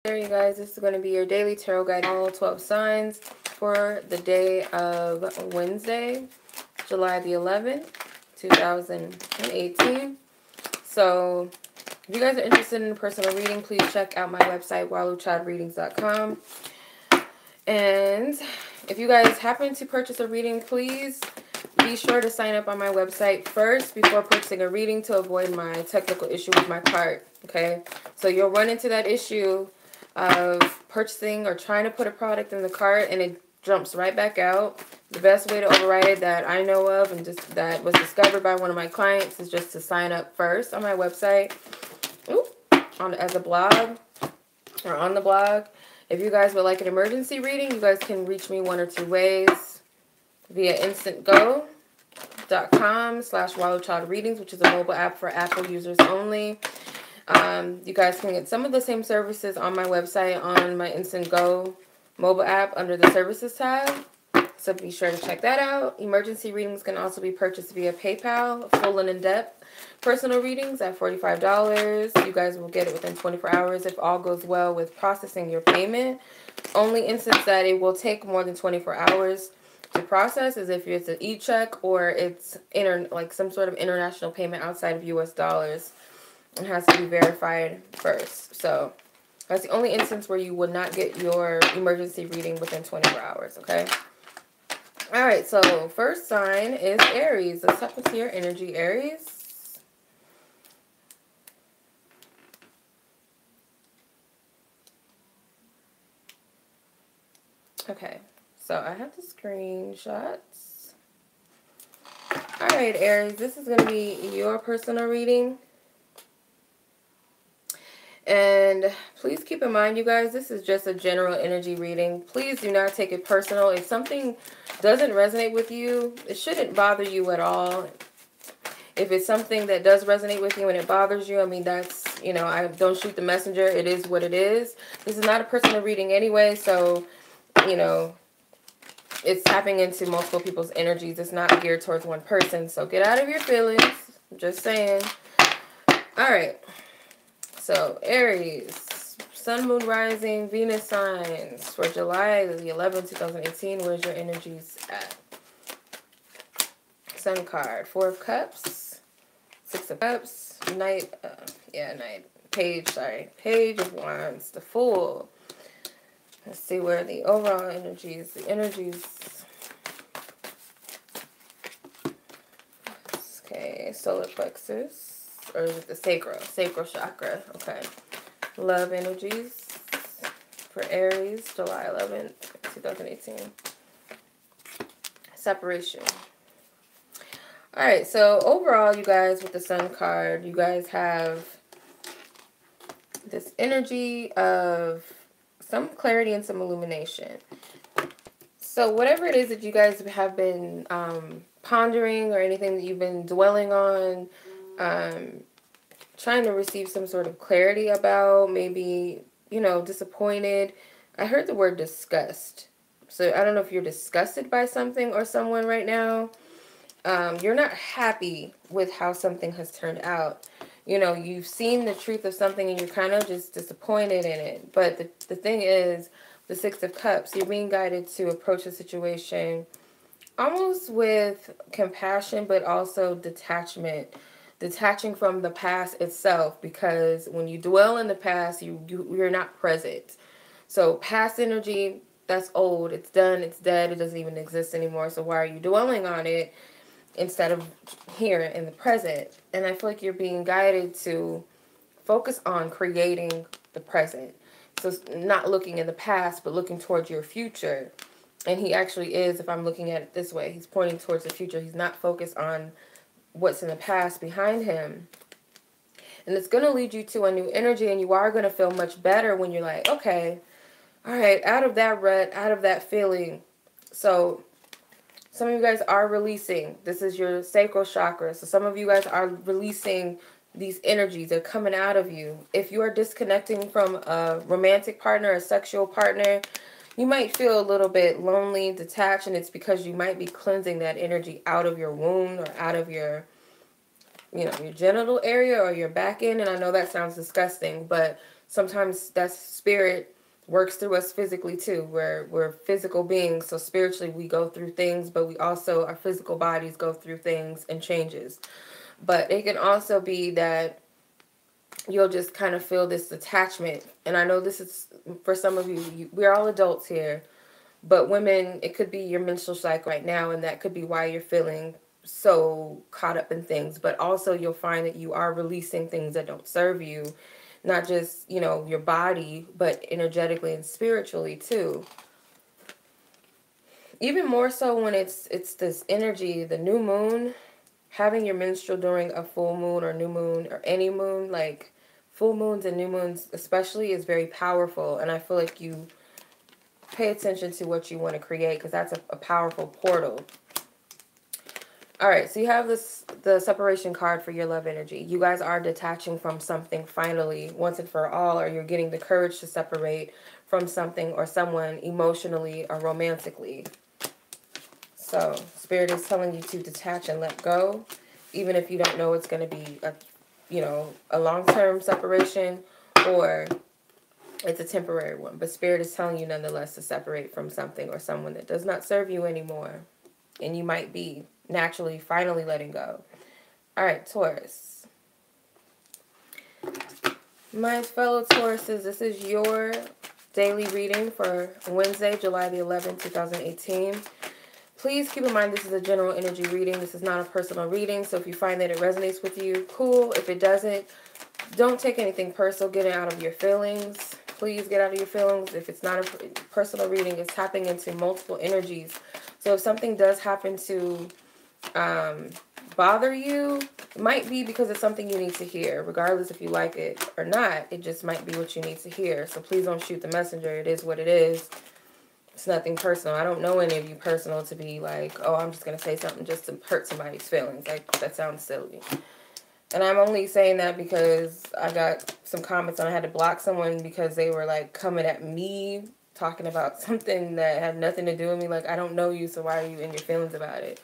There you guys, this is going to be your daily tarot guide, all 12 signs for the day of Wednesday, July the 11th, 2018. So, if you guys are interested in a personal reading, please check out my website, waluchildreadings.com. And if you guys happen to purchase a reading, please be sure to sign up on my website first before purchasing a reading to avoid my technical issue with my cart, okay? So you'll run into that issue of purchasing or trying to put a product in the cart and it jumps right back out. The best way to override it that I know of and just that was discovered by one of my clients is just to sign up first on my website, as a blog or on the blog. If you guys would like an emergency reading, you guys can reach me one or two ways via Instantgo.com/Walu Child Readings, which is a mobile app for Apple users only. You guys can get some of the same services on my website on my Instantgo mobile app under the services tab. So be sure to check that out. Emergency readings can also be purchased via PayPal, full and in-depth personal readings at $45. You guys will get it within 24 hours if all goes well with processing your payment. Only instance that it will take more than 24 hours to process is if it's an e-check or it's like some sort of international payment outside of US dollars. It has to be verified first. So that's the only instance where you would not get your emergency reading within 24 hours, okay? All right, so first sign is Aries. Let's tap into your energy, Aries. Okay, so I have the screenshots. All right, Aries, this is going to be your personal reading. And please keep in mind, you guys, this is just a general energy reading. Please do not take it personal. If something doesn't resonate with you, it shouldn't bother you at all. If it's something that does resonate with you and it bothers you, I mean, that's, you know, I don't shoot the messenger. It is what it is. This is not a personal reading anyway, so, you know, it's tapping into multiple people's energies. It's not geared towards one person, so get out of your feelings. I'm just saying. All right. So, Aries, Sun, Moon, Rising, Venus signs for July the 11th, 2018. Where's your energies at? Sun card, Four of Cups, Six of Cups, Page of Wands, the Fool. Let's see where the overall energies, okay, solar plexus. Or is it the sacral chakra? Okay. Love energies for Aries, July 11th, 2018. Separation. Alright, so overall, you guys, with the Sun card, you guys have this energy of some clarity and some illumination. So whatever it is that you guys have been pondering or anything that you've been dwelling on, trying to receive some sort of clarity about, maybe, you know, disappointed. I heard the word disgust. So I don't know if you're disgusted by something or someone right now. You're not happy with how something has turned out. You know, you've seen the truth of something and you're kind of just disappointed in it. But the thing is, the Six of Cups, you're being guided to approach the situation almost with compassion, but also detachment. Detaching from the past itself, because when you dwell in the past, you're not present. So past energy, that's old. It's done. It's dead. It doesn't even exist anymore. So why are you dwelling on it instead of here in the present? And I feel like you're being guided to focus on creating the present. So not looking in the past, but looking towards your future. And he actually is, if I'm looking at it this way, he's pointing towards the future. He's not focused on what's in the past behind him. And it's going to lead you to a new energy, and you are going to feel much better when you're like, okay, all right, out of that rut, out of that feeling. So some of you guys are releasing. This is your sacral chakra. So some of you guys are releasing these energies. They're coming out of you. If you are disconnecting from a romantic partner, a sexual partner, you might feel a little bit lonely, detached, and it's because you might be cleansing that energy out of your womb or out of your, you know, your genital area or your back end. And I know that sounds disgusting, but sometimes that spirit works through us physically too. We're physical beings, so spiritually we go through things, but we also, our physical bodies go through things and changes. But it can also be that you'll just kind of feel this attachment. And I know this is, for some of you, we're all adults here, but women, it could be your menstrual cycle right now, and that could be why you're feeling so caught up in things. But also you'll find that you are releasing things that don't serve you, not just, you know, your body, but energetically and spiritually too. Even more so when it's this energy, the new moon, having your menstrual during a full moon or new moon or any moon, like full moons and new moons especially, is very powerful. And I feel like you pay attention to what you want to create, because that's a powerful portal. All right, so you have the separation card for your love energy. You guys are detaching from something finally, once and for all, or you're getting the courage to separate from something or someone emotionally or romantically. So Spirit is telling you to detach and let go, even if you don't know it's going to be a, you know, a long-term separation or it's a temporary one. But Spirit is telling you nonetheless to separate from something or someone that does not serve you anymore. And you might be naturally finally letting go. All right, Taurus. My fellow Tauruses, this is your daily reading for Wednesday, July the 11th, 2018. Please keep in mind this is a general energy reading. This is not a personal reading. So if you find that it resonates with you, cool. If it doesn't, don't take anything personal. Get it out of your feelings. Please get out of your feelings. If it's not a personal reading, it's tapping into multiple energies. So if something does happen to bother you, it might be because it's something you need to hear. Regardless if you like it or not, it just might be what you need to hear. So please don't shoot the messenger. It is what it is. It's nothing personal. I don't know any of you personal to be like, oh, I'm just going to say something just to hurt somebody's feelings. Like, that sounds silly. And I'm only saying that because I got some comments and I had to block someone because they were like coming at me talking about something that had nothing to do with me. Like, I don't know you, so why are you in your feelings about it?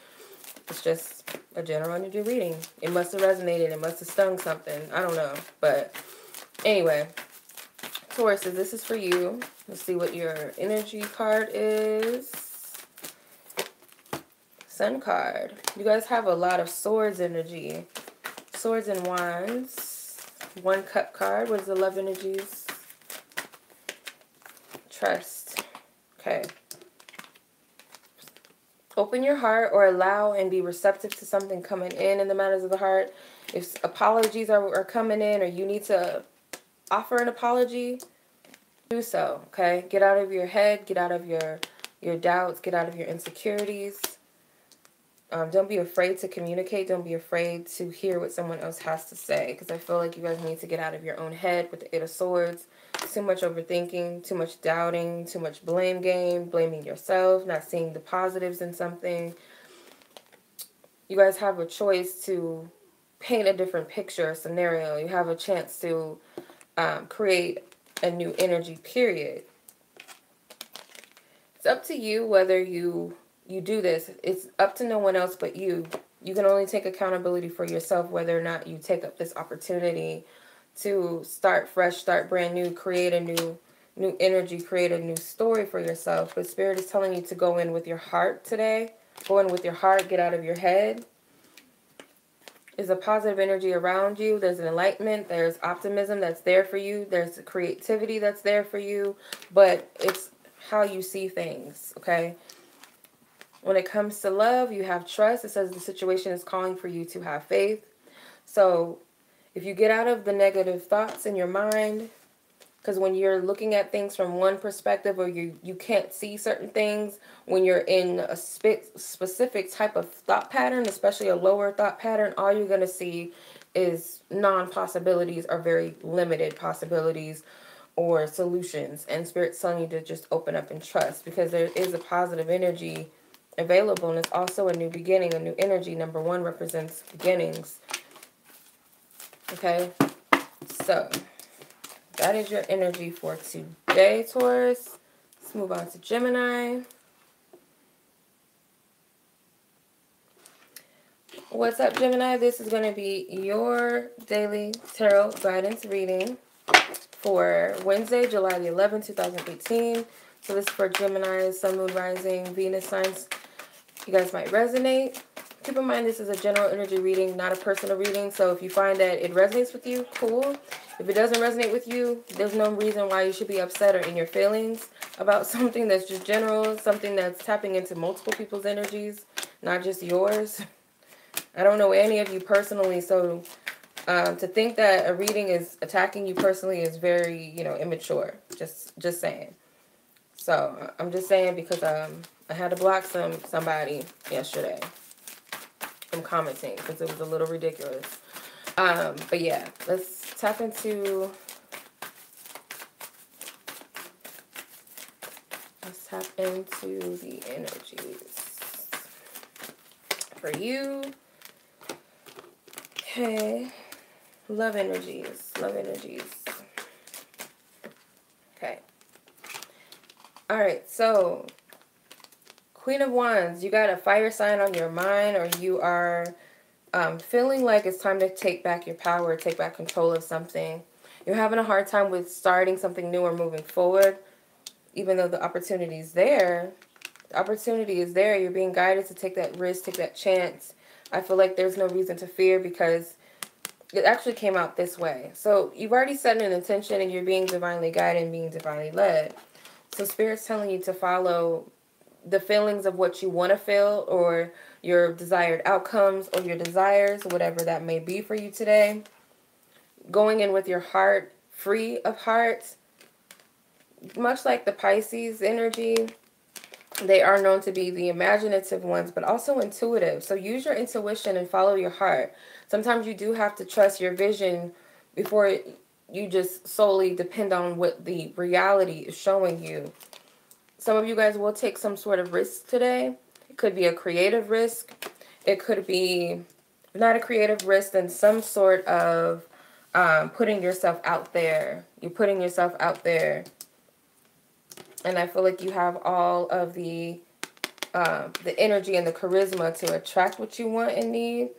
It's just a general energy reading. It must have resonated. It must have stung something. I don't know. But anyway, Tauruses, this is for you. Let's see what your energy card is. Sun card. You guys have a lot of swords energy. Swords and wands. One cup card. What is the love energies? Trust. Okay. Open your heart or allow and be receptive to something coming in the matters of the heart. If apologies are coming in or you need to offer an apology, do so, okay? Get out of your head. Get out of your doubts. Get out of your insecurities. Don't be afraid to communicate. Don't be afraid to hear what someone else has to say, because I feel like you guys need to get out of your own head with the Eight of Swords. Too much overthinking, too much doubting, too much blame game, blaming yourself, not seeing the positives in something. You guys have a choice to paint a different picture, a scenario. You have a chance to create a new energy, period. It's up to you whether you do this. It's up to no one else but you. You can only take accountability for yourself whether or not you take up this opportunity to start fresh, start brand new, create a new energy, create a new story for yourself. But Spirit is telling you to go in with your heart today. Go in with your heart. Get out of your head. There's a positive energy around you. There's an enlightenment. There's optimism that's there for you. There's creativity that's there for you. But it's how you see things, okay? When it comes to love, you have trust. It says the situation is calling for you to have faith. So if you get out of the negative thoughts in your mind, because when you're looking at things from one perspective or you can't see certain things, when you're in a specific type of thought pattern, especially a lower thought pattern, all you're going to see is non-possibilities or very limited possibilities or solutions. And Spirit's telling you to just open up and trust, because there is a positive energy available, and it's also a new beginning, a new energy. Number one represents beginnings. Okay, so that is your energy for today, Taurus. Let's move on to Gemini. What's up, Gemini? This is going to be your daily tarot guidance reading for Wednesday, July the 11th, 2018. So this is for Gemini, Sun, Moon, Rising, Venus signs. You guys might resonate. Keep in mind this is a general energy reading, not a personal reading. So if you find that it resonates with you, cool. If it doesn't resonate with you, there's no reason why you should be upset or in your feelings about something that's just general, something that's tapping into multiple people's energies, not just yours. I don't know any of you personally, so to think that a reading is attacking you personally is very, you know, immature. Just saying. So I'm just saying because I had to block somebody yesterday from commenting because it was a little ridiculous. But yeah, let's tap into the energies for you. Okay. Love energies. Love energies. Okay. All right. So, Queen of Wands, you got a fire sign on your mind, or you are feeling like it's time to take back your power, take back control of something. You're having a hard time with starting something new or moving forward, even though the opportunity is there. The opportunity is there. You're being guided to take that risk, take that chance. I feel like there's no reason to fear because it actually came out this way. So you've already set an intention and you're being divinely guided and being divinely led. So Spirit's telling you to follow the feelings of what you want to feel, or your desired outcomes, or your desires, whatever that may be for you today. Going in with your heart free of hearts. Much like the Pisces energy, they are known to be the imaginative ones, but also intuitive. So use your intuition and follow your heart. Sometimes you do have to trust your vision before you just solely depend on what the reality is showing you. Some of you guys will take some sort of risk today. It could be a creative risk. It could be not a creative risk, then some sort of putting yourself out there. You're putting yourself out there. And I feel like you have all of the energy and the charisma to attract what you want and need.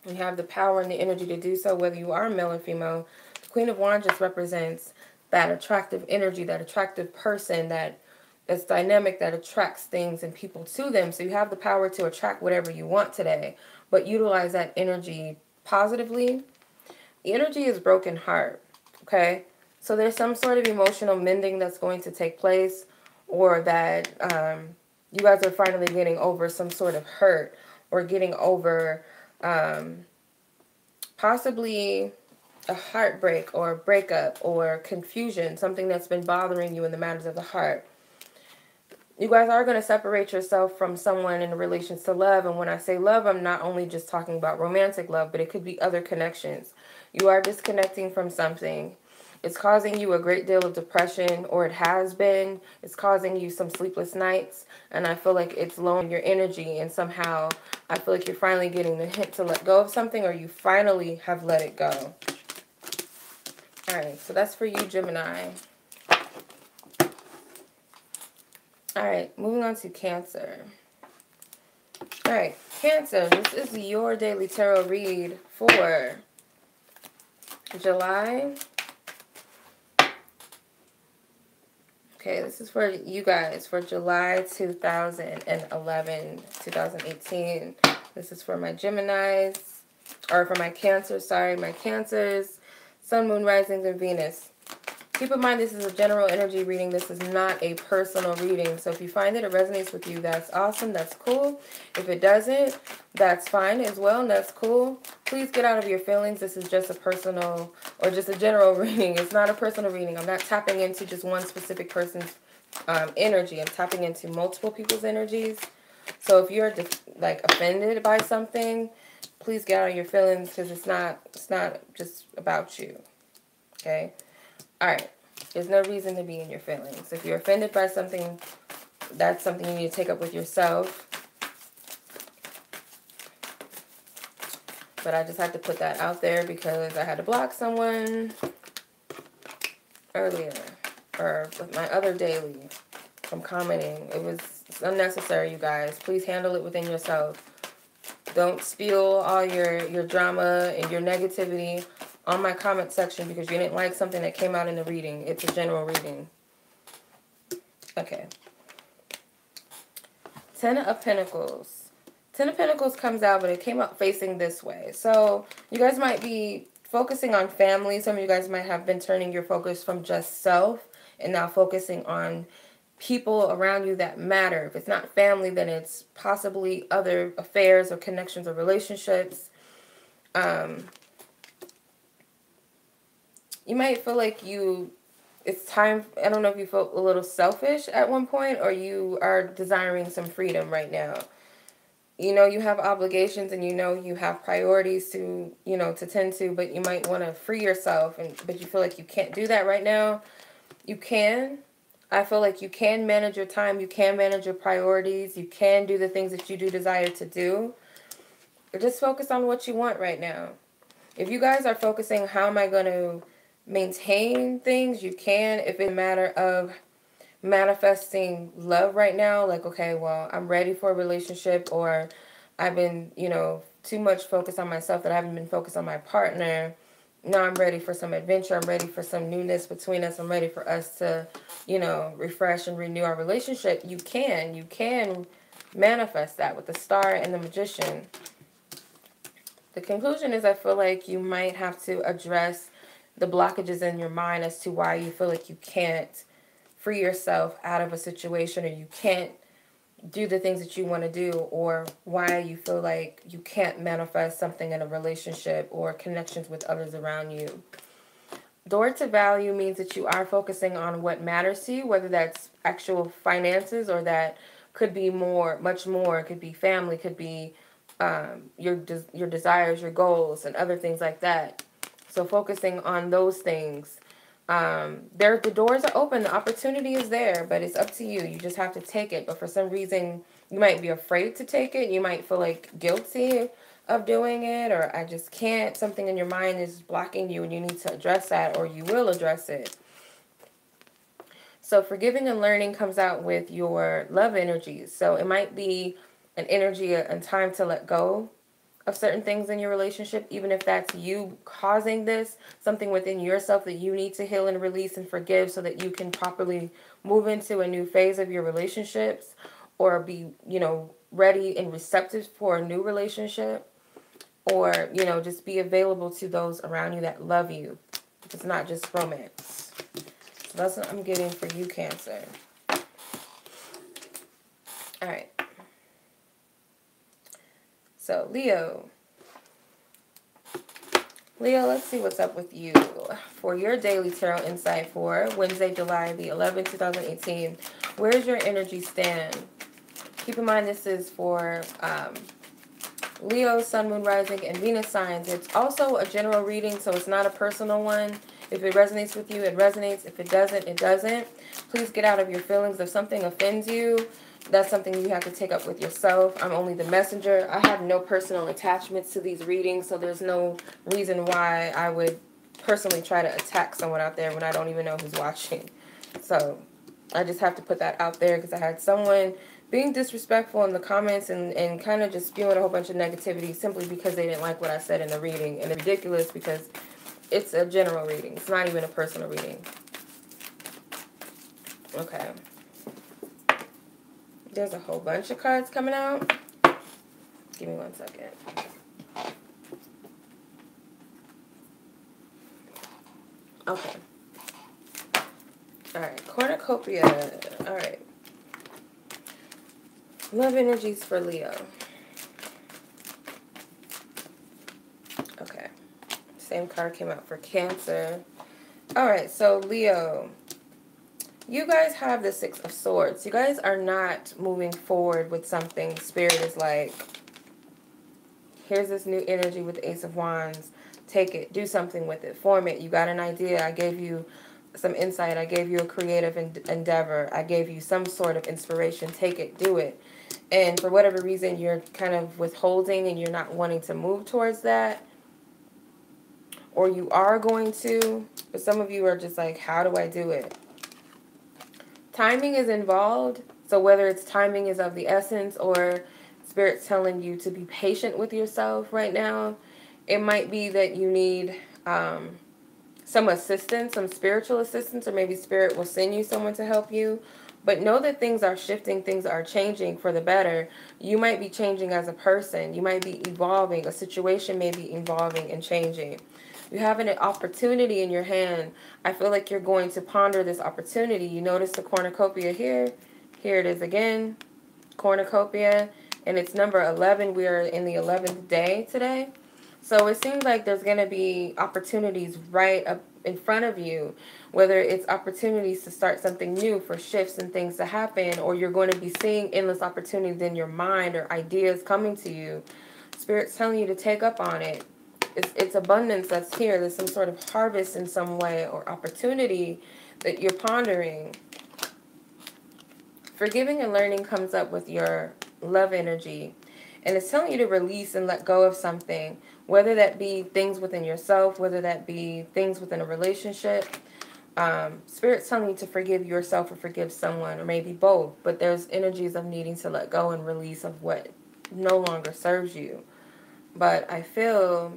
You have the power and the energy to do so, whether you are male or female. The Queen of Wands just represents that attractive energy, that attractive person that's dynamic, that attracts things and people to them. So you have the power to attract whatever you want today, but utilize that energy positively. The energy is broken heart, okay? So there's some sort of emotional mending that's going to take place, or that you guys are finally getting over some sort of hurt, or getting over possibly a heartbreak or a breakup or confusion, something that's been bothering you in the matters of the heart. You guys are going to separate yourself from someone in relation to love. And when I say love, I'm not only just talking about romantic love, but it could be other connections. You are disconnecting from something. It's causing you a great deal of depression, or it has been. It's causing you some sleepless nights. And I feel like it's lowering your energy. And somehow I feel like you're finally getting the hint to let go of something, or you finally have let it go. All right, so that's for you, Gemini. All right, moving on to Cancer. All right, Cancer, this is your daily tarot read for July. Okay, this is for you guys for July 2011, 2018. This is for my Geminis, or for my Cancers, sorry, my Cancers, Sun, Moon, Risings, and Venus. Keep in mind, this is a general energy reading. This is not a personal reading. So if you find that it resonates with you, that's awesome. That's cool. If it doesn't, that's fine as well, and that's cool. Please get out of your feelings. This is just a personal, or just a general reading. It's not a personal reading. I'm not tapping into just one specific person's energy. I'm tapping into multiple people's energies. So if you're like offended by something, please get out of your feelings, because it's not just about you. Okay? All right, there's no reason to be in your feelings. If you're offended by something, that's something you need to take up with yourself. But I just had to put that out there because I had to block someone earlier, or with my other daily, from commenting. It's unnecessary, you guys. Please handle it within yourself. Don't spill all your drama and your negativity on my comment section because you didn't like something that came out in the reading. It's a general reading. Okay. Ten of Pentacles. Ten of Pentacles comes out, but it came out facing this way. So you guys might be focusing on family. Some of you guys might have been turning your focus from just self and now focusing on people around you that matter. If it's not family, then it's possibly other affairs or connections or relationships. You might feel like it's time, I don't know if you felt a little selfish at one point or you are desiring some freedom right now. You know you have obligations and you know you have priorities to, to tend to, but you might want to free yourself, but you feel like you can't do that right now. You can. I feel like you can manage your time, you can manage your priorities, you can do the things that you do desire to do. Just focus on what you want right now. If you guys are focusing, how am I going to maintain things, you can. If it's a matter of manifesting love right now, like, okay, well, I'm ready for a relationship, or I've been, too much focused on myself that I haven't been focused on my partner. Now I'm ready for some adventure. I'm ready for some newness between us. I'm ready for us to, refresh and renew our relationship. You can manifest that with the Star and the Magician. The conclusion is I feel like you might have to address the blockages in your mind as to why you feel like you can't free yourself out of a situation, or you can't do the things that you want to do, or why you feel like you can't manifest something in a relationship or connections with others around you. Door to value means that you are focusing on what matters to you, whether that's actual finances or that could be much more. It could be family, could be your desires, your goals, and other things like that. So focusing on those things. The doors are open. The opportunity is there, but it's up to you. You just have to take it. But for some reason, you might be afraid to take it. You might feel like guilty of doing it, or I just can't. Something in your mind is blocking you, and you need to address that, or you will address it. So forgiving and learning comes out with your love energies. So it might be an energy and time to let go of certain things in your relationship, even if that's you causing this, something within yourself that you need to heal and release and forgive so that you can properly move into a new phase of your relationships, or be, ready and receptive for a new relationship, or, just be available to those around you that love you. It's not just romance. So that's what I'm getting for you, Cancer. All right. So, Leo, let's see what's up with you for your daily tarot insight for Wednesday, July the 11th, 2018. Where's your energy stand? Keep in mind this is for Leo, Sun, Moon, Rising, and Venus signs. It's also a general reading, so it's not a personal one. If it resonates with you, it resonates. If it doesn't, it doesn't. Please get out of your feelings. If something offends you, that's something you have to take up with yourself. I'm only the messenger. I have no personal attachments to these readings, so there's no reason why I would personally try to attack someone out there when I don't even know who's watching. So I just have to put that out there because I had someone being disrespectful in the comments and kind of just spewing a whole bunch of negativity simply because they didn't like what I said in the reading. And it's ridiculous because it's a general reading. It's not even a personal reading. Okay. There's a whole bunch of cards coming out. Give me 1 second. Okay. Alright, cornucopia. Alright. Love energies for Leo. Okay. Same card came out for Cancer. Alright, so Leo. You guys have the Six of Swords. You guys are not moving forward with something. Spirit is like, here's this new energy with the Ace of Wands. Take it. Do something with it. Form it. You got an idea. I gave you some insight. I gave you a creative endeavor. I gave you some sort of inspiration. Take it. Do it. And for whatever reason, you're kind of withholding and you're not wanting to move towards that. Or you are going to. But some of you are just like, how do I do it? Timing is involved, so whether it's timing is of the essence or Spirit's telling you to be patient with yourself right now, it might be that you need some assistance, some spiritual assistance, or maybe spirit will send you someone to help you. But know that things are shifting, things are changing for the better. You might be changing as a person. You might be evolving. A situation may be evolving and changing. You have an opportunity in your hand. I feel like you're going to ponder this opportunity. You notice the cornucopia here. Here it is again. Cornucopia. And it's number 11. We are in the 11th day today. So it seems like there's going to be opportunities right up in front of you, whether it's opportunities to start something new, for shifts and things to happen, or you're going to be seeing endless opportunities in your mind or ideas coming to you. Spirit's telling you to take up on it. It's abundance that's here. There's some sort of harvest in some way or opportunity that you're pondering. Forgiving and learning comes up with your love energy. And it's telling you to release and let go of something, whether that be things within yourself, whether that be things within a relationship. Spirit's telling you to forgive yourself or forgive someone, or maybe both. But there's energies of needing to let go and release of what no longer serves you. But I feel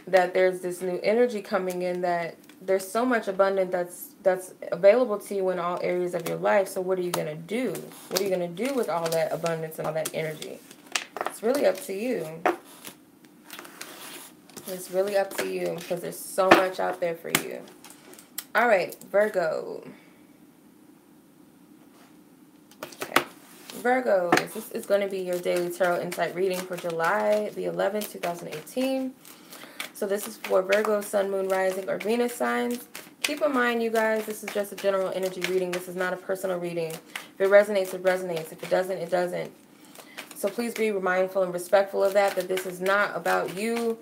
that there's this new energy coming in, that there's so much abundance that's available to you in all areas of your life. So what are you going to do? What are you going to do with all that abundance and all that energy? It's really up to you. It's really up to you, because there's so much out there for you. All right, Virgo. Okay. Virgo, this is going to be your daily tarot insight reading for July the 11th, 2018. So this is for Virgo, Sun, Moon, Rising, or Venus signs. Keep in mind, you guys, this is just a general energy reading. This is not a personal reading. If it resonates, it resonates. If it doesn't, it doesn't. So please be mindful and respectful of that this is not about you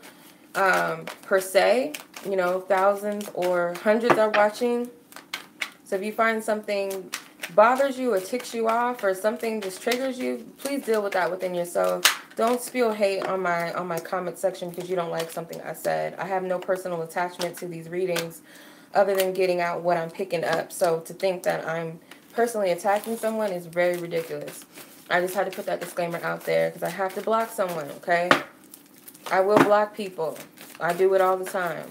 per se. You know, thousands or hundreds are watching. So if you find something bothers you or ticks you off, or something just triggers you, please deal with that within yourself. Don't spew hate on my comment section because you don't like something I said. I have no personal attachment to these readings other than getting out what I'm picking up. So to think that I'm personally attacking someone is very ridiculous. I just had to put that disclaimer out there because I have to block someone, okay? I will block people. I do it all the time.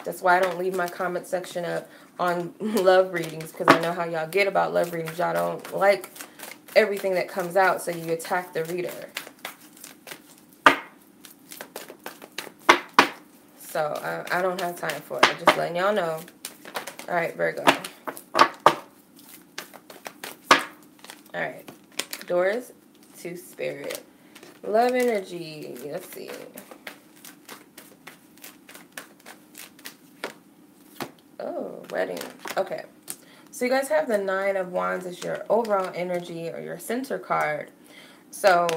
That's why I don't leave my comment section up on love readings, because I know how y'all get about love readings. Y'all don't like everything that comes out, so you attack the reader. So I don't have time for it. I'm just letting y'all know. All right, Virgo. All right. Doors to Spirit. Love energy. Let's see. Oh, wedding. Okay. So you guys have the Nine of Wands as your overall energy, or your center card. So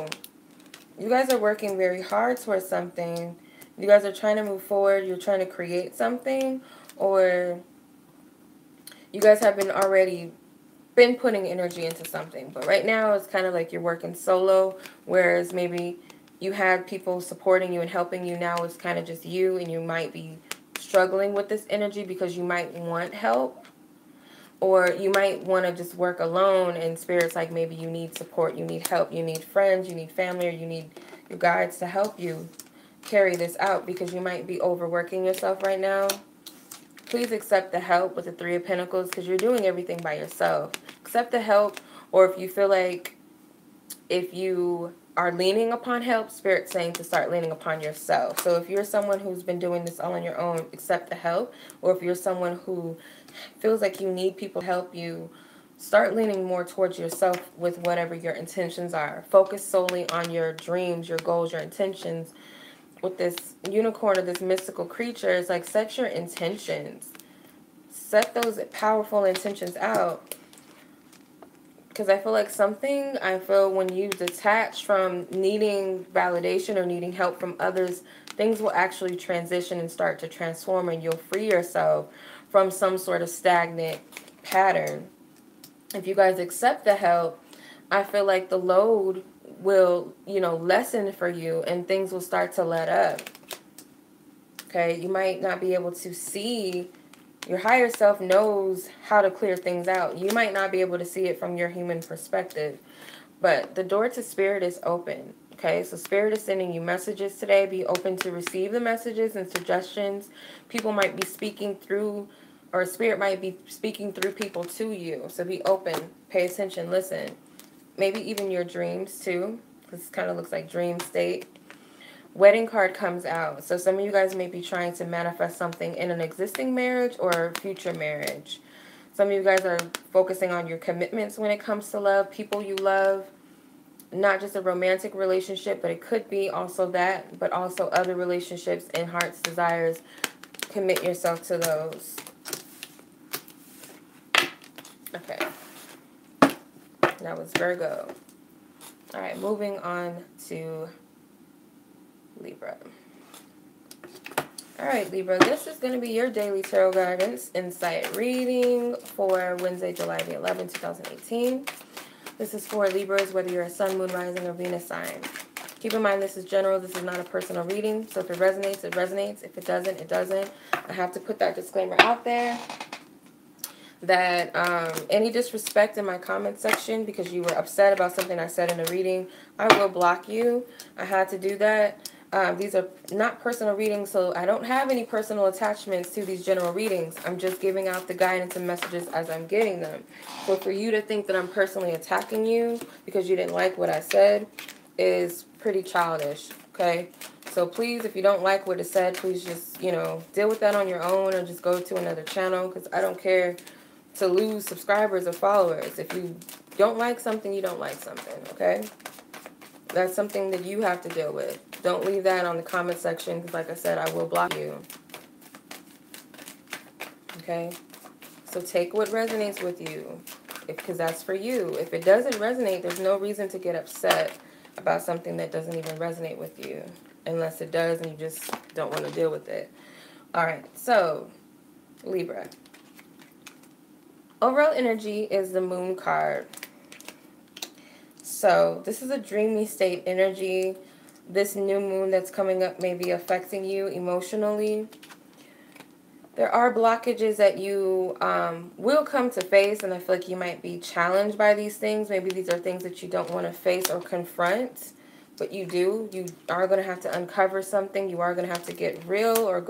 you guys are working very hard towards something. You guys are trying to move forward. You're trying to create something, or you guys have been putting energy into something. But right now it's kind of like you're working solo, whereas maybe you had people supporting you and helping you. Now it's kind of just you, and you might be struggling with this energy because you might want help, or you might want to just work alone, and Spirit's like, maybe you need support, you need help, you need friends, you need family, or you need your guides to help you carry this out, because you might be overworking yourself right now. Please accept the help with the Three of Pentacles, because you're doing everything by yourself. Accept the help, or if you feel like if you are leaning upon help, Spirit's saying to start leaning upon yourself. So if you're someone who's been doing this all on your own, accept the help. Or if you're someone who feels like you need people to help you, start leaning more towards yourself with whatever your intentions are. Focus solely on your dreams, your goals, your intentions. With this unicorn or this mystical creature, it's like, set your intentions. Set those powerful intentions out. Because I feel like when you detach from needing validation or needing help from others, things will actually transition and start to transform, and you'll free yourself from some sort of stagnant pattern. If you guys accept the help, I feel like the load will, lessen for you, and things will start to let up. Okay, you might not be able to see. Your higher self knows how to clear things out. You might not be able to see it from your human perspective, but the door to Spirit is open. Okay, so Spirit is sending you messages today. Be open to receive the messages and suggestions. People might be speaking through, or Spirit might be speaking through people to you. So be open, pay attention, listen. Maybe even your dreams too, because this kind of looks like dream state. Wedding card comes out. So some of you guys may be trying to manifest something in an existing marriage or future marriage. Some of you guys are focusing on your commitments when it comes to love, people you love. Not just a romantic relationship, but it could be also that, but also other relationships and heart's desires. Commit yourself to those. Okay. That was Virgo. All right, moving on to Libra. All right, Libra, this is going to be your daily tarot guidance insight reading for Wednesday, July the 11th, 2018. This is for Libras, whether you're a sun, moon, rising, or Venus sign. Keep in mind, this is general. This is not a personal reading. So if it resonates, it resonates. If it doesn't, it doesn't. I have to put that disclaimer out there that any disrespect in my comment section because you were upset about something I said in a reading, I will block you. I had to do that. These are not personal readings, so I don't have any personal attachments to these general readings. I'm just giving out the guidance and messages as I'm getting them. So for you to think that I'm personally attacking you because you didn't like what I said is pretty childish, okay? So please, if you don't like what it said, please just, you know, deal with that on your own or just go to another channel because I don't care to lose subscribers or followers. If you don't like something, you don't like something, okay? That's something that you have to deal with. Don't leave that on the comment section because, like I said, I will block you. Okay? So take what resonates with you because that's for you. If it doesn't resonate, there's no reason to get upset about something that doesn't even resonate with you unless it does and you just don't want to deal with it. All right. So, Libra. Overall energy is the Moon card. So this is a dreamy state energy. This new moon that's coming up may be affecting you emotionally. There are blockages that you will come to face, and I feel like you might be challenged by these things. Maybe these are things that you don't want to face or confront, but you do. You are going to have to uncover something. You are going to have to get real or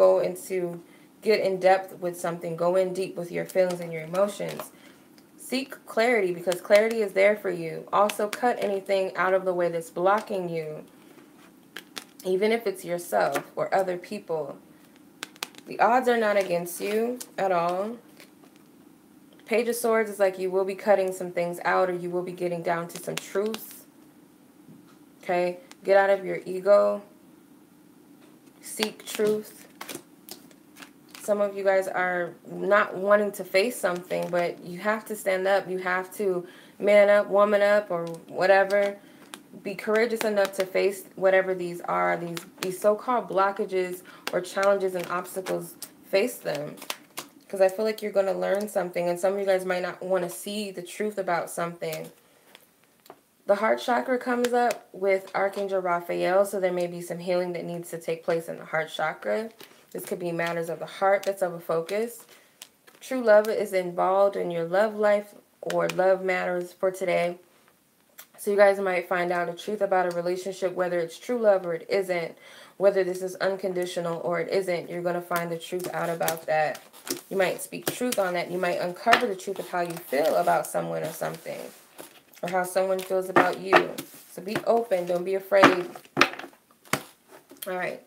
get in depth with something. Go in deep with your feelings and your emotions. Seek clarity because clarity is there for you. Also cut anything out of the way that's blocking you, even if it's yourself or other people. The odds are not against you at all. Page of Swords is like you will be cutting some things out or you will be getting down to some truths. Okay? Get out of your ego. Seek truth. Some of you guys are not wanting to face something, but you have to stand up. You have to man up, woman up, or whatever. Be courageous enough to face whatever these are, these so-called blockages or challenges and obstacles. Face them. Because I feel like you're going to learn something, and some of you guys might not want to see the truth about something. The heart chakra comes up with Archangel Raphael, so there may be some healing that needs to take place in the heart chakra. This could be matters of the heart that's of a focus. True love is involved in your love life or love matters for today. So you guys might find out the truth about a relationship, whether it's true love or it isn't, whether this is unconditional or it isn't. You're going to find the truth out about that. You might speak truth on that. You might uncover the truth of how you feel about someone or something, or how someone feels about you. So be open. Don't be afraid. All right.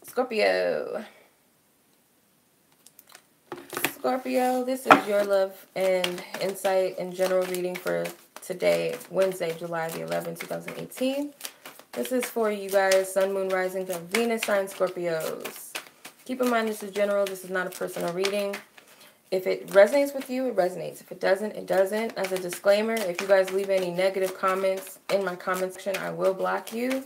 Scorpio. Scorpio, this is your love and insight and general reading for today, Wednesday, July the 11th, 2018. This is for you guys, Sun, Moon, Rising, and Venus sign Scorpios. Keep in mind this is general. This is not a personal reading. If it resonates with you, it resonates. If it doesn't, it doesn't. As a disclaimer, if you guys leave any negative comments in my comment section, I will block you.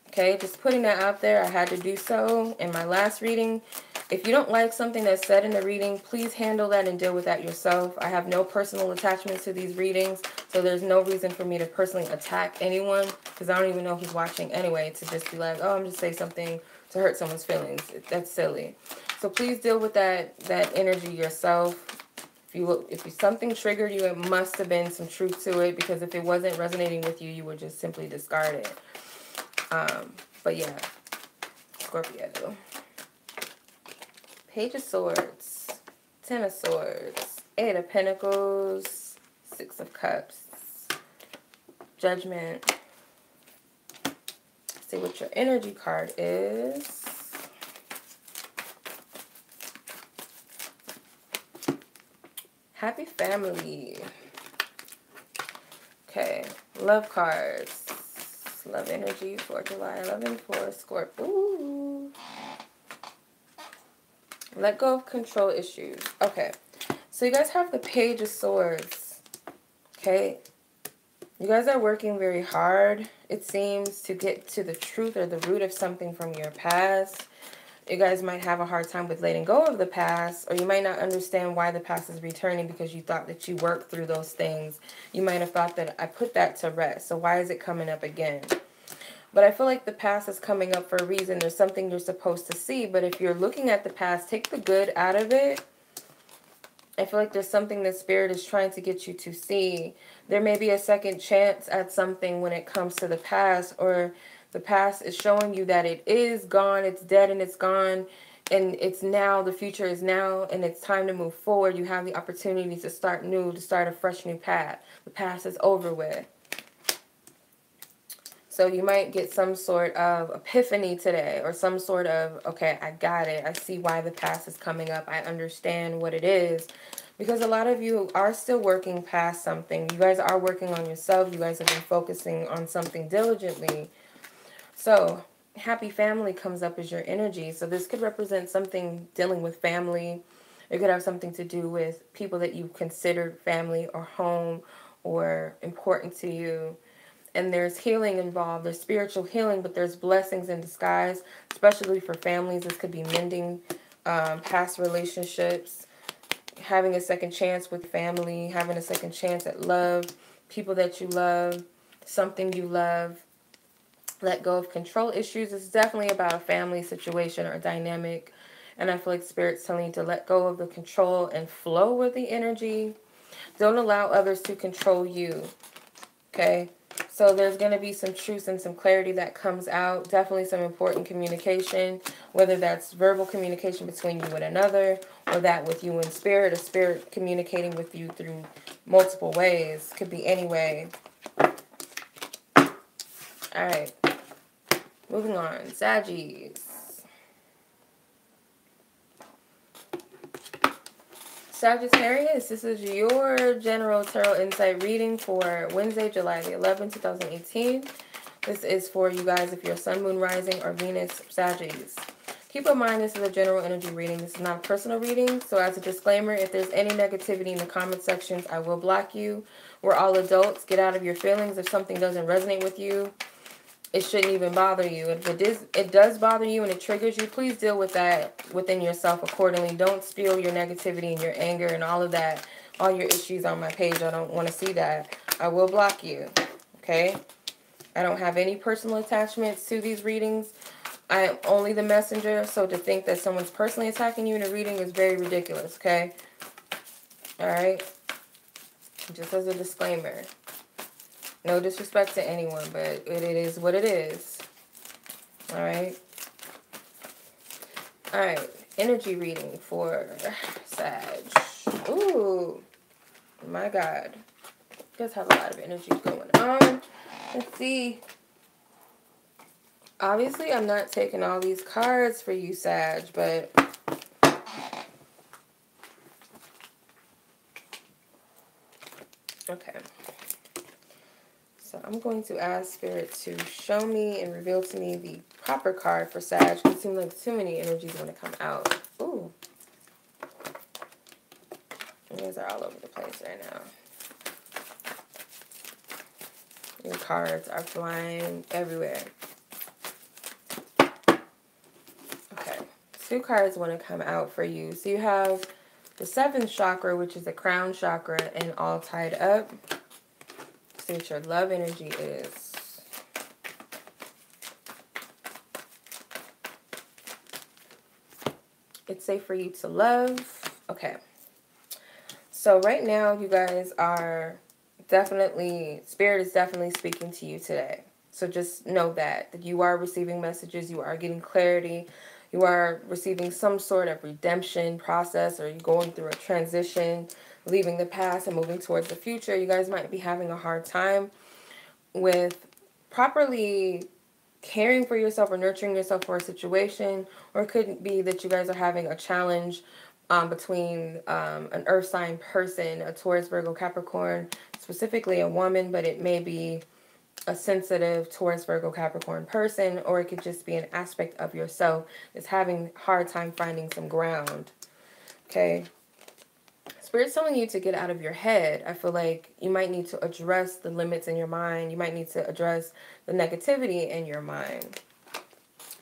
Okay, just putting that out there. I had to do so in my last reading. If you don't like something that's said in the reading, please handle that and deal with that yourself. I have no personal attachments to these readings, so there's no reason for me to personally attack anyone because I don't even know who's watching anyway to just be like, oh, I'm just saying something to hurt someone's feelings. That's silly. So please deal with that energy yourself. If something triggered you, it must have been some truth to it, because if it wasn't resonating with you, you would just simply discard it. But yeah, Scorpio. Page of Swords, Ten of Swords, Eight of Pentacles, Six of Cups, Judgment. See what your energy card is. Happy family. Okay, love cards. Love energy for July 11 for Scorpio. Ooh. Let go of control issues. Okay, so you guys have the Page of Swords. Okay, you guys are working very hard, it seems, to get to the truth or the root of something from your past. You guys might have a hard time with letting go of the past, or you might not understand why the past is returning because you thought that you worked through those things. You might have thought that I put that to rest, so why is it coming up again? But I feel like the past is coming up for a reason. There's something you're supposed to see, but if you're looking at the past, take the good out of it. I feel like there's something that Spirit is trying to get you to see. There may be a second chance at something when it comes to the past, or the past is showing you that it is gone, it's dead and it's gone, and it's now, the future is now, and it's time to move forward. You have the opportunity to start new, to start a fresh new path. The past is over with. So you might get some sort of epiphany today, or some sort of, okay, I got it. I see why the past is coming up. I understand what it is. Because a lot of you are still working past something. You guys are working on yourself. You guys have been focusing on something diligently. So happy family comes up as your energy. So this could represent something dealing with family. It could have something to do with people that you considered family or home or important to you. And there's healing involved. There's spiritual healing, but there's blessings in disguise, especially for families. This could be mending past relationships, having a second chance with family, having a second chance at love, people that you love, something you love. Let go of control issues. It's definitely about a family situation or dynamic. And I feel like Spirit's telling you to let go of the control and flow with the energy. Don't allow others to control you. Okay? So there's going to be some truth and some clarity that comes out. Definitely some important communication, whether that's verbal communication between you and another, or that with you and Spirit, or Spirit communicating with you through multiple ways. Could be any way. Alright. Moving on. Sagittarius. Sagittarius, this is your general tarot insight reading for Wednesday, July the 11th, 2018. This is for you guys if you're Sun, Moon, Rising, or Venus Sagittarius. Keep in mind this is a general energy reading. This is not a personal reading. So as a disclaimer, if there's any negativity in the comment sections, I will block you. We're all adults. Get out of your feelings. If something doesn't resonate with you, it shouldn't even bother you. If it does bother you and it triggers you, please deal with that within yourself accordingly. Don't spill your negativity and your anger and all of that, all your issues on my page. I don't want to see that. I will block you, okay? I don't have any personal attachments to these readings. I am only the messenger, so to think that someone's personally attacking you in a reading is very ridiculous, okay? All right? Just as a disclaimer. No disrespect to anyone, but it is what it is. Alright? Alright. Energy reading for Sag. Ooh. My God. You guys have a lot of energy going on. Let's see. Obviously, I'm not taking all these cards for you, Sag, but okay. So I'm going to ask Spirit to show me and reveal to me the proper card for Sag. It seems like too many energies want to come out. Ooh. You guys are all over the place right now. Your cards are flying everywhere. Okay. 2 cards want to come out for you. So you have the 7th chakra, which is the crown chakra, and all tied up. See what your love energy is. It's safe for you to love. Okay. So right now, you guys are definitely, Spirit is definitely speaking to you today. So just know that you are receiving messages, you are getting clarity, you are receiving some sort of redemption process, or you're going through a transition, leaving the past and moving towards the future. You guys might be having a hard time with properly caring for yourself or nurturing yourself for a situation, or it could be that you guys are having a challenge between an earth sign person, a Taurus, Virgo, Capricorn, specifically a woman, but it may be a sensitive Taurus, Virgo, Capricorn person, or it could just be an aspect of yourself that's having a hard time finding some ground. Okay. Spirit's telling you to get out of your head. I feel like you might need to address the limits in your mind. You might need to address the negativity in your mind.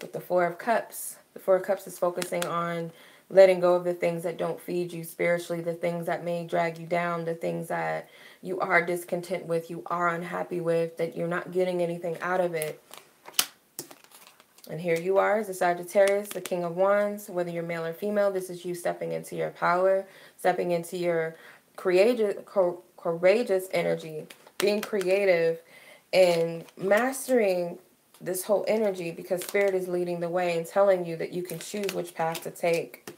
With the Four of Cups, the Four of Cups is focusing on letting go of the things that don't feed you spiritually, the things that may drag you down, the things that you are discontent with, you are unhappy with, that you're not getting anything out of it. And here you are as a Sagittarius, the King of Wands. Whether you're male or female, this is you stepping into your power, stepping into your courageous energy, being creative, and mastering this whole energy, because Spirit is leading the way and telling you that you can choose which path to take.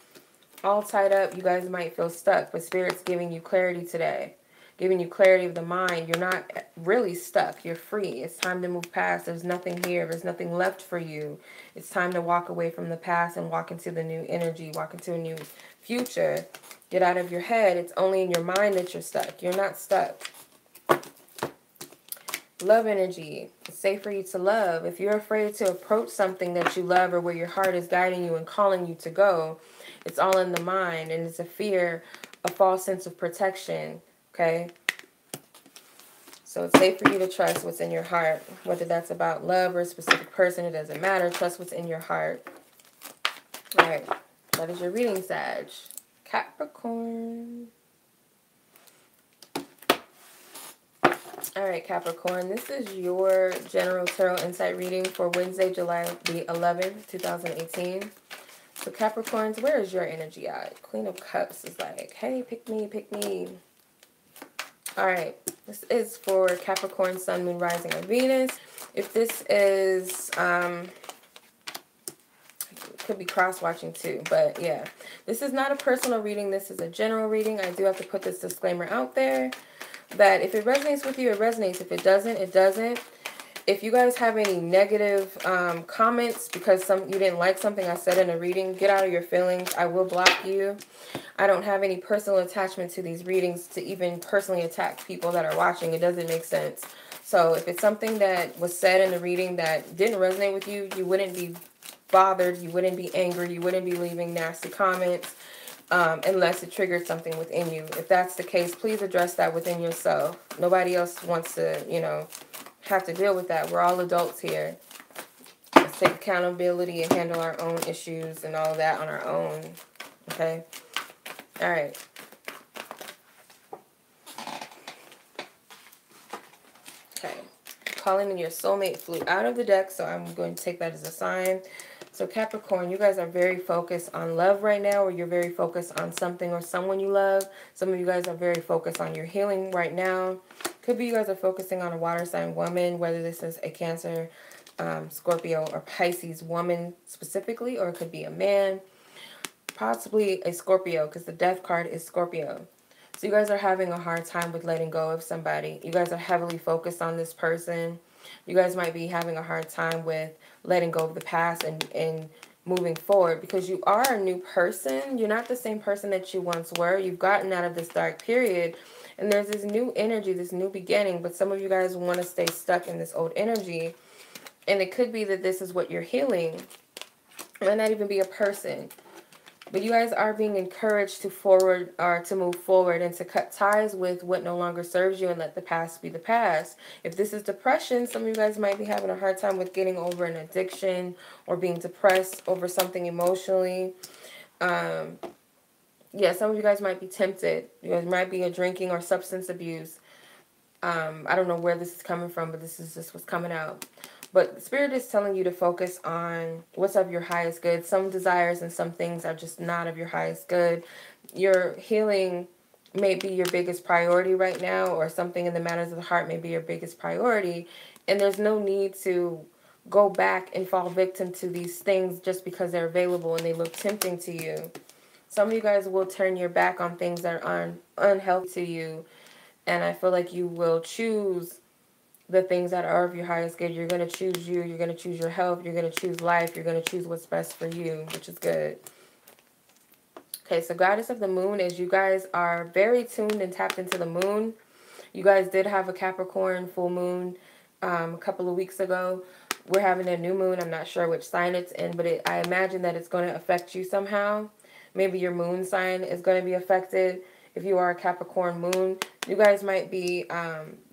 All tied up, you guys might feel stuck, but Spirit's giving you clarity today. Giving you clarity of the mind. You're not really stuck. You're free. It's time to move past. There's nothing here. There's nothing left for you. It's time to walk away from the past and walk into the new energy. Walk into a new future. Get out of your head. It's only in your mind that you're stuck. You're not stuck. Love energy. It's safe for you to love. If you're afraid to approach something that you love, or where your heart is guiding you and calling you to go, it's all in the mind, and it's a fear, a false sense of protection. Okay? So it's safe for you to trust what's in your heart. Whether that's about love or a specific person, it doesn't matter. Trust what's in your heart. Alright. That is your reading, Sag. Capricorn. Alright, Capricorn. This is your general tarot insight reading for Wednesday, July the 11th, 2018. So Capricorns, where is your energy at? Queen of Cups is like, hey, pick me, pick me. Alright, this is for Capricorn, Sun, Moon, Rising, or Venus. If this is, could be cross-watching too, but yeah. This is not a personal reading. This is a general reading. I do have to put this disclaimer out there that if it resonates with you, it resonates. If it doesn't, it doesn't. If you guys have any negative comments because you didn't like something I said in a reading, get out of your feelings. I will block you. I don't have any personal attachment to these readings to even personally attack people that are watching. It doesn't make sense. So if it's something that was said in the reading that didn't resonate with you, you wouldn't be bothered. You wouldn't be angry. You wouldn't be leaving nasty comments unless it triggered something within you. If that's the case, please address that within yourself. Nobody else wants to, you know, have to deal with that. We're all adults here. Let's take accountability and handle our own issues and all of that on our own. Okay? All right. Okay. Calling in your soulmate flew out of the deck, so I'm going to take that as a sign. So Capricorn, you guys are very focused on love right now, or you're very focused on something or someone you love. Some of you guys are very focused on your healing right now. Could be you guys are focusing on a water sign woman, whether this is a Cancer, Scorpio, or Pisces woman specifically, or it could be a man, possibly a Scorpio, because the death card is Scorpio. So you guys are having a hard time with letting go of somebody. You guys are heavily focused on this person. You guys might be having a hard time with letting go of the past and moving forward, because you are a new person. You're not the same person that you once were. You've gotten out of this dark period, and there's this new energy, this new beginning, but some of you guys want to stay stuck in this old energy, and it could be that this is what you're healing. It might not even be a person. But you guys are being encouraged to move forward and to cut ties with what no longer serves you and let the past be the past. If this is depression, some of you guys might be having a hard time with getting over an addiction or being depressed over something emotionally. Yeah, some of you guys might be tempted. You guys might be a drinking or substance abuse. I don't know where this is coming from, but this is just what's coming out. But Spirit is telling you to focus on what's of your highest good. Some desires and some things are just not of your highest good. You're healing may be your biggest priority right now, or something in the matters of the heart may be your biggest priority. And there's no need to go back and fall victim to these things just because they're available and they look tempting to you. Some of you guys will turn your back on things that are unhealthy to you. And I feel like you will choose the things that are of your highest good. You're going to choose you. You're going to choose your health. You're going to choose life. You're going to choose what's best for you, which is good. Okay, so Goddess of the Moon is you guys are very tuned and tapped into the moon. You guys did have a Capricorn full moon a couple of weeks ago. We're having a new moon. I'm not sure which sign it's in, but I imagine that it's going to affect you somehow. Maybe your moon sign is going to be affected. If you are a Capricorn moon, you guys might be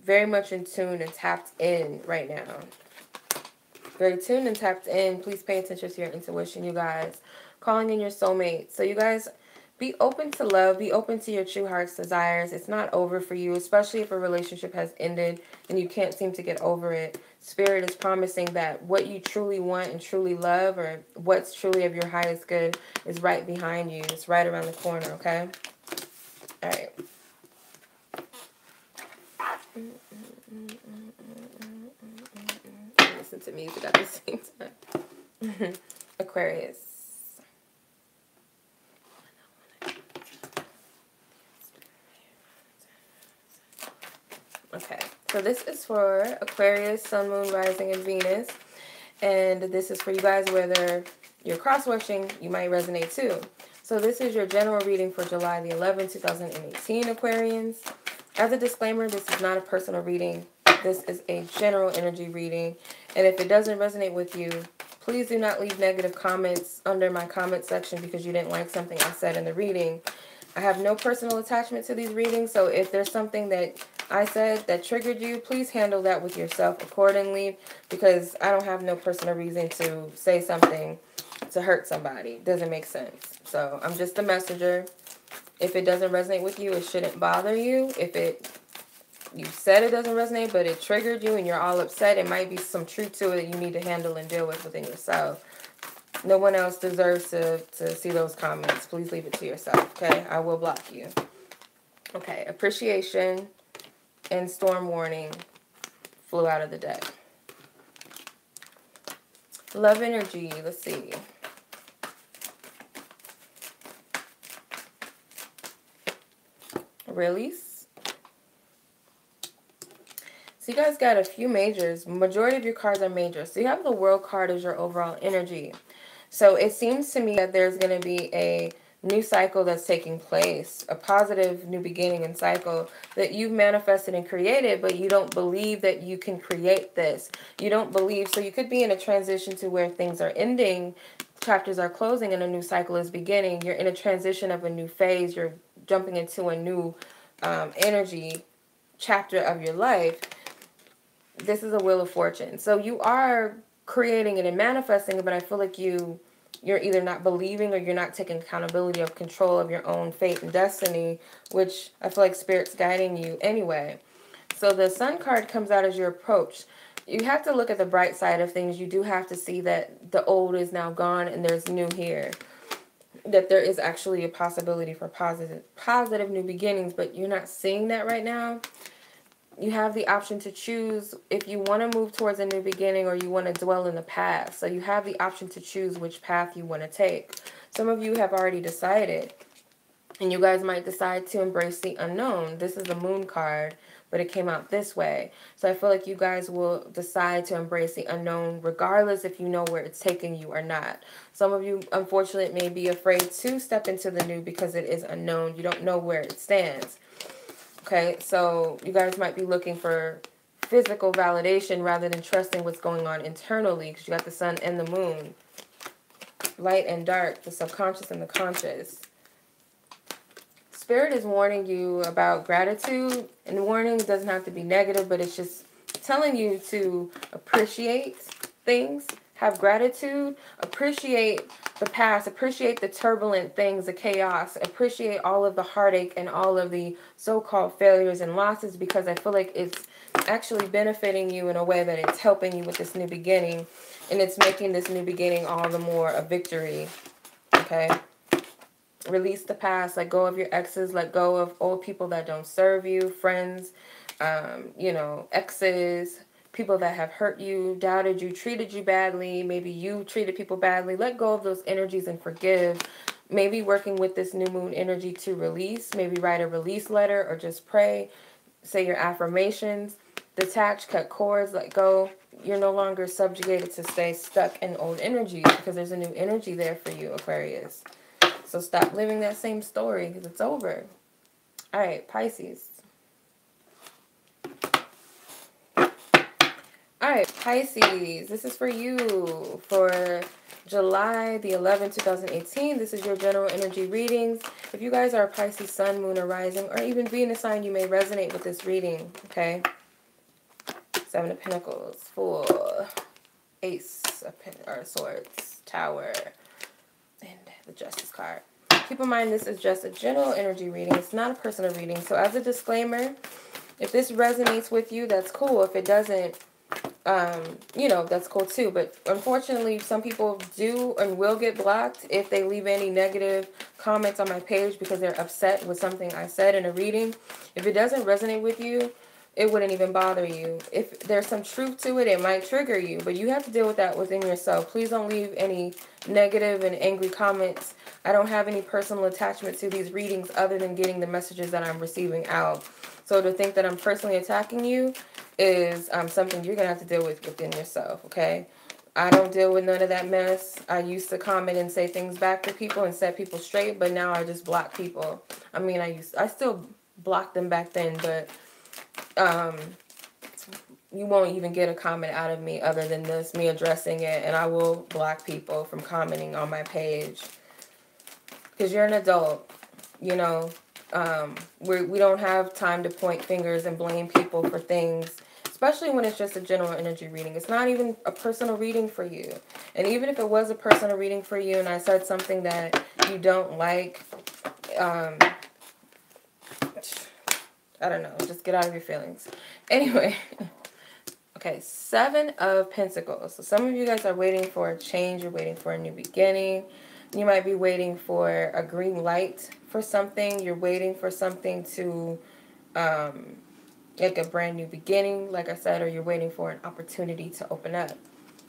very much in tune and tapped in right now. Very tuned and tapped in. Please pay attention to your intuition, you guys. Calling in your soulmate. So you guys, be open to love. Be open to your true heart's desires. It's not over for you, especially if a relationship has ended and you can't seem to get over it. Spirit is promising that what you truly want and truly love, or what's truly of your highest good, is right behind you. It's right around the corner, okay? All right. Listen to music at the same time. Aquarius. Okay, so this is for Aquarius, Sun, Moon, Rising, and Venus. And this is for you guys, whether you're cross-watching, you might resonate too. So this is your general reading for July the 11th, 2018, Aquarians. As a disclaimer, this is not a personal reading. This is a general energy reading. And if it doesn't resonate with you, please do not leave negative comments under my comment section because you didn't like something I said in the reading. I have no personal attachment to these readings, so if there's something that I said that triggered you, please handle that with yourself accordingly, because I don't have no personal reason to say something to hurt somebody. It doesn't make sense. So I'm just a messenger. If it doesn't resonate with you, it shouldn't bother you. If you said it doesn't resonate, but it triggered you and you're all upset, it might be some truth to it that you need to handle and deal with within yourself. No one else deserves to see those comments. Please leave it to yourself, okay? I will block you. Okay, appreciation and storm warning flew out of the deck. Love energy, let's see. Release. So you guys got a few majors. Majority of your cards are majors. So you have the World card as your overall energy. So it seems to me that there's going to be a new cycle that's taking place, a positive new beginning and cycle that you've manifested and created, but you don't believe that you can create this. You don't believe, so you could be in a transition to where things are ending, chapters are closing, and a new cycle is beginning. You're in a transition of a new phase. You're jumping into a new energy chapter of your life. This is a Wheel of Fortune. So you are creating it and manifesting it, but I feel like you're either not believing or you're not taking accountability of control of your own fate and destiny, which I feel like Spirit's guiding you anyway. So the Sun card comes out as your approach. You have to look at the bright side of things. You do have to see that the old is now gone and there's new here. That there is actually a possibility for positive new beginnings, but you're not seeing that right now. You have the option to choose if you want to move towards a new beginning or you want to dwell in the past. So you have the option to choose which path you want to take. Some of you have already decided, and you guys might decide to embrace the unknown. This is the Moon card, but it came out this way. So I feel like you guys will decide to embrace the unknown regardless if you know where it's taking you or not. Some of you, unfortunately, may be afraid to step into the new because it is unknown. You don't know where it stands. Okay, so you guys might be looking for physical validation rather than trusting what's going on internally, because you got the Sun and the Moon. Light and dark, the subconscious and the conscious. Spirit is warning you about gratitude, and the warning doesn't have to be negative, but it's just telling you to appreciate things, have gratitude, appreciate the past, appreciate the turbulent things, the chaos, appreciate all of the heartache and all of the so-called failures and losses, because I feel like it's actually benefiting you in a way that it's helping you with this new beginning, and it's making this new beginning all the more a victory, okay? Release the past. Let go of your exes. Let go of old people that don't serve you. Friends, you know, exes, people that have hurt you, doubted you, treated you badly. Maybe you treated people badly. Let go of those energies and forgive. Maybe working with this new moon energy to release. Maybe write a release letter or just pray. Say your affirmations. Detach, cut cords, let go. You're no longer subjugated to stay stuck in old energies because there's a new energy there for you, Aquarius. So stop living that same story because it's over. All right, Pisces. All right, Pisces. This is for you for July the 11th, 2018. This is your general energy readings. If you guys are a Pisces sun, moon, or rising, or even Venus sign, you may resonate with this reading, okay? Seven of Pentacles, Fool, Ace of Swords, Tower, and the Justice card. Keep in mind, this is just a general energy reading. It's not a personal reading. So as a disclaimer, if this resonates with you, that's cool. If it doesn't, you know, that's cool too. But unfortunately, some people do and will get blocked if they leave any negative comments on my page because they're upset with something I said in a reading. If it doesn't resonate with you, it wouldn't even bother you. If there's some truth to it, it might trigger you, but you have to deal with that within yourself. Please don't leave any negative and angry comments. I don't have any personal attachment to these readings other than getting the messages that I'm receiving out. So to think that I'm personally attacking you is something you're going to have to deal with within yourself, okay? I don't deal with none of that mess. I used to comment and say things back to people and set people straight, but now I just block people. I mean, I still blocked them back then, but you won't even get a comment out of me other than this, me addressing it, and I will block people from commenting on my page. Because you're an adult, you know. We don't have time to point fingers and blame people for things, especially when it's just a general energy reading. It's not even a personal reading for you. And even if it was a personal reading for you and I said something that you don't like, I don't know, just get out of your feelings. Anyway, okay, Seven of Pentacles. So some of you guys are waiting for a change. You're waiting for a new beginning. You might be waiting for a green light for something. You're waiting for something to, like a brand new beginning, like I said, or you're waiting for an opportunity to open up.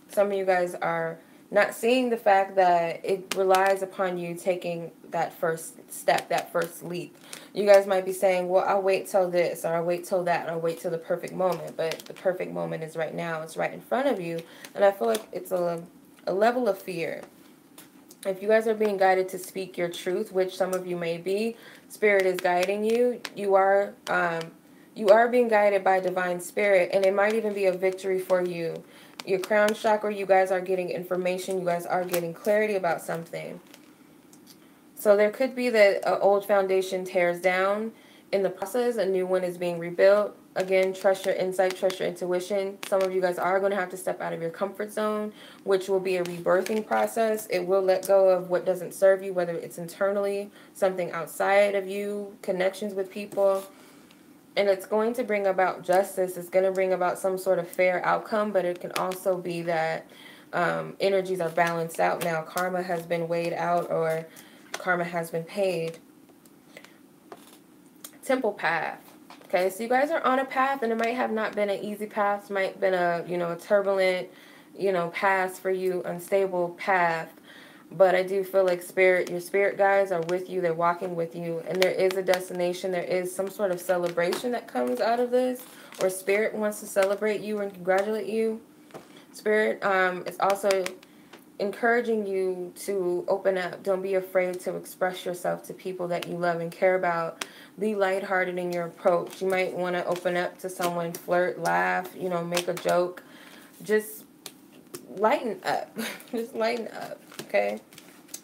Some of you guys are not seeing the fact that it relies upon you taking that first step, that first leap. You guys might be saying, well, I'll wait till this, or I'll wait till that, or I'll wait till the perfect moment. But the perfect moment is right now. It's right in front of you. And I feel like it's a level of fear. If you guys are being guided to speak your truth, which some of you may be, Spirit is guiding you. You are being guided by Divine Spirit, and it might even be a victory for you. Your crown chakra, you guys are getting information. You guys are getting clarity about something. So there could be that an old foundation tears down. In the process, a new one is being rebuilt. Again, trust your insight, trust your intuition. Some of you guys are going to have to step out of your comfort zone, which will be a rebirthing process. It will let go of what doesn't serve you, whether it's internally, something outside of you, connections with people. And it's going to bring about justice. It's going to bring about some sort of fair outcome, but it can also be that energies are balanced out now. Karma has been weighed out, or karma has been paid. Temple path. Okay, so you guys are on a path, and it might have not been an easy path. It might have been a, a turbulent, path for you, unstable path. But I do feel like your spirit guides are with you. They're walking with you. And there is a destination. There is some sort of celebration that comes out of this. Or Spirit wants to celebrate you and congratulate you. Spirit is also encouraging you to open up. Don't be afraid to express yourself to people that you love and care about. Be lighthearted in your approach. You might want to open up to someone, flirt, laugh, make a joke. Just lighten up. Just lighten up, okay?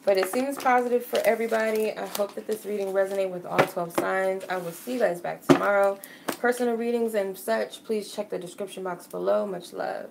But it seems positive for everybody. I hope that this reading resonates with all 12 signs. I will see you guys back tomorrow. Personal readings and such, please check the description box below. Much love.